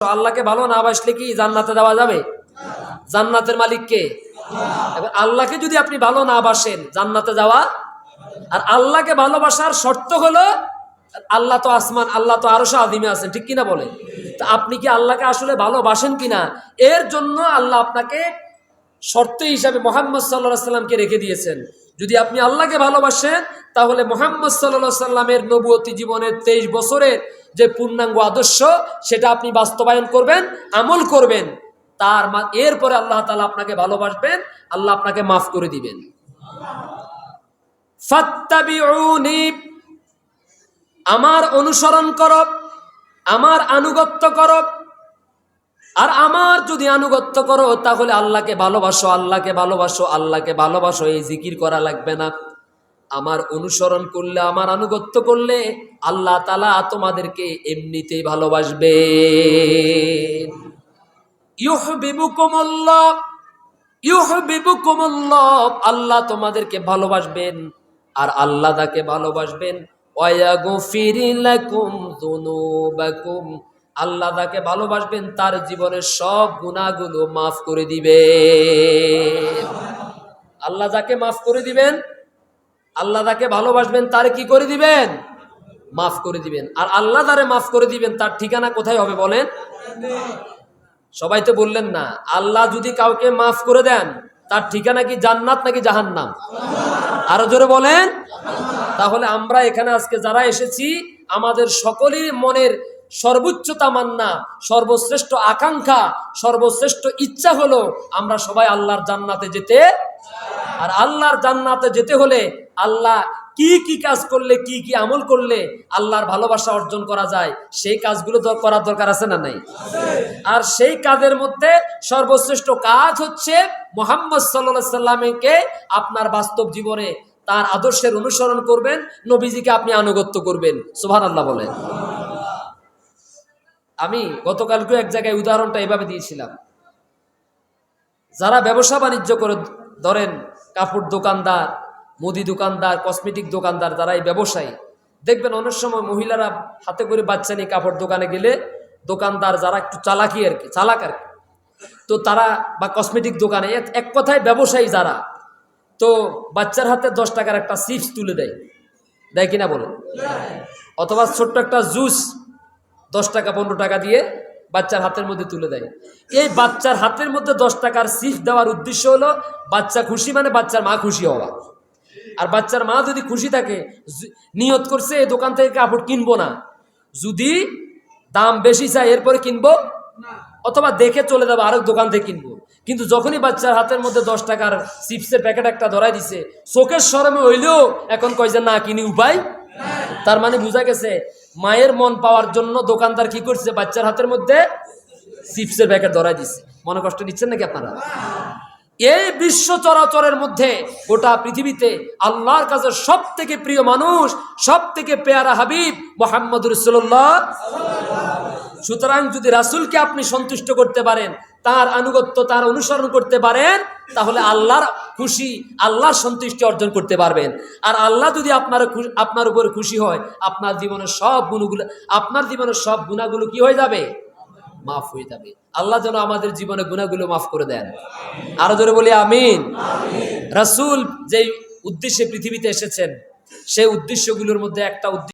আল্লাহকে ভালো না বাসলে কি জান্নাতে যাওয়া যাবে? জান্নাতের মালিক কে? এবার আল্লাহকে যদি আপনি ভালো না বাসেন জান্নাতে যাওয়া, আর আল্লাহকে ভালোবাসার শর্ত হলো আল্লাহ তো আসমান, আল্লাহ তো আরশে আযিমে আছেন, ঠিক কিনা বলেন? তো আপনি কি আল্লাহকে আসলে ভালোবাসেন কিনা, এর জন্য আল্লাহ আপনাকে শর্ত হিসাবে মুহাম্মদ সাল্লাল্লাহু আলাইহি সাল্লামকে রেখে দিয়েছেন। যদি আপনি আল্লাহকে ভালোবাসেন তাহলে মুহাম্মদ সাল্লাল্লাহু আলাইহি সাল্লামের নবুয়তি জীবনের 23 বছরের যে পূর্ণাঙ্গ আদর্শ সেটা আপনি বাস্তবায়ন করবেন, আমল করবেন। এরপরে আল্লাহ তাআলা আপনাকে ভালোবাসবেন, আল্লাহ আপনাকে মাফ করে দিবেন। ফাত্তাবিউনি, আমার অনুসরণ করো, আমার আনুগত্য করো। আর আমার যদি আনুগত্য করো তাহলে আল্লাহকে ভালোবাসো, আল্লাহকে ভালোবাসো, আল্লাহকে ভালোবাসো। এই জিকির করা লাগবে না। আমার অনুসরণ করলে, আমার আনুগত্য করলে আল্লাহ তাআলা তোমাদেরকে এমনিতেই ভালোবাসবে। ইউহিব্বুকুমুল্লাহ, ইউহিব্বুকুমুল্লাহ, আল্লাহ তোমাদেরকে ভালোবাসবেন আর আল্লাহ তাকে ভালোবাসবেন। ওয়ায়াগফির লাকুম যুনুবাকুম, আল্লাহ তাকে ভালোবাসবেন, তার জীবনের সব গুনাহগুলো মাফ করে দিবেন। আল্লাহ যাকে মাফ করে দিবেন, আল্লাহ তাকে ভালোবাসবেন, তার কি করে দিবেন? মাফ করে দিবেন। আর আল্লাহ যারে মাফ করে দিবেন তার ঠিকানা কোথায় হবে বলেন? সবাই তো বললেন না। আল্লাহ যদি কাউকে মাফ করে দেন তার ঠিকানা কি জান্নাত নাকি জাহান্নাম? আরো জোরে বলেন। তাহলে আমরা এখানে আজকে যারা এসেছি আমাদের সকলের মনের সর্বোচ্চ তামান্না, সর্বশ্রেষ্ঠ আকাঙ্ক্ষা, সর্বশ্রেষ্ঠ ইচ্ছা হলো আমরা সবাই আল্লাহর জান্নাতে যেতে। আর আল্লাহর জান্নাতে যেতে হলে আল্লাহ কি কি কাজ করলে, কি কি আমল করলে আল্লাহর ভালোবাসা অর্জন করা যায় সেই কাজগুলো করার দরকার আছে না নাই? আর সেই কাজের মধ্যে সর্বশ্রেষ্ঠ কাজ হচ্ছে মুহাম্মদ সাল্লাল্লাহু আলাইহি সাল্লামকে আপনার বাস্তব জীবনে তার আদর্শের অনুসরণ করবেন, নবীজিকে আপনি আনুগত্য করবেন। সুবহানাল্লাহ বলেন। আমি গতকালকে এক জায়গায় উদাহরণটা এভাবে দিয়েছিলাম, যারা ব্যবসা বাণিজ্য করে, ধরেন কাপড় দোকানদার, মুদি দোকানদার, কসমেটিক দোকানদার, যারা এই ব্যবসায়ী, দেখবেন অনেক সময় মহিলারা হাতে করে বাচ্চা নিয়ে কাপড় দোকানে গেলে দোকানদার যারা একটু চালাক আর কি, তো তারা, বা কসমেটিক দোকানে এক কথায় ব্যবসায়ী যারা, তো বাচ্চার হাতে 10 টাকার একটা চিপস তুলে দেয়, দেয় কিনা বলেন? অথবা ছোট্ট একটা জুস 10 টাকা 15 টাকা দিয়ে বাচ্চার হাতের মধ্যে তুলে দেয়। এই বাচ্চার হাতের মধ্যে 10 টাকার চিপস দেওয়ার উদ্দেশ্য হলো বাচ্চা খুশি, মানে বাচ্চার মা খুশি হওয়া। আর বাচ্চার মা যদি খুশি থাকে, নিয়ত করছে এই দোকান থেকে কাপড় কিনবো না, যদি দাম বেশি চাই এরপরে কিনবো, অথবা দেখে চলে যাবো আরেক দোকান থেকে কিনবো। কিন্তু যখনই বাচ্চার হাতের মধ্যে 10 টাকার চিপসের প্যাকেট একটা ধরাই দিছে, চোখের শরমে হইলেও এখন কয় যে না কিনি উপায়। তার মানে বোঝা গেছে মায়ের মন পাওয়ার জন্য দোকানদার কি করছে, বাচ্চার হাতের মধ্যে চিপসের প্যাকেট ধরাই দিছে। মনে কষ্ট নিচ্ছেন নাকি আপনারা? এই বিশ্ব চরাচরের মধ্যে গোটা পৃথিবীতে আল্লাহর কাছে সব থেকে প্রিয় মানুষ, সব থেকে পেয়ারা হাবিব মুহাম্মদুর রাসূলুল্লাহ। সুতরাং যদি রাসূলকে আপনি সন্তুষ্ট করতে পারেন, তার আনুগত্য, তার অনুসরণ করতে পারেন, তাহলে আল্লাহর খুশি, আল্লাহর সন্তুষ্টি অর্জন করতে পারবেন। আর আল্লাহ যদি আপনার উপর খুশি হয়, আপনার জীবনের সব গুণগুলো, আপনার জীবনের সব গুণাগুলো কি হয়ে যাবে? মাফ হয়ে যাবে। আল্লাহ যেন আমাদের জীবনে গুনাহগুলো মাফ করে দেন। আরো জোরে বলি আমিন। রাসূল যে উদ্দেশ্যে পৃথিবীতে এসেছেন সেই উদ্দেশ্যগুলোর মধ্যে একটা উদ্দেশ্য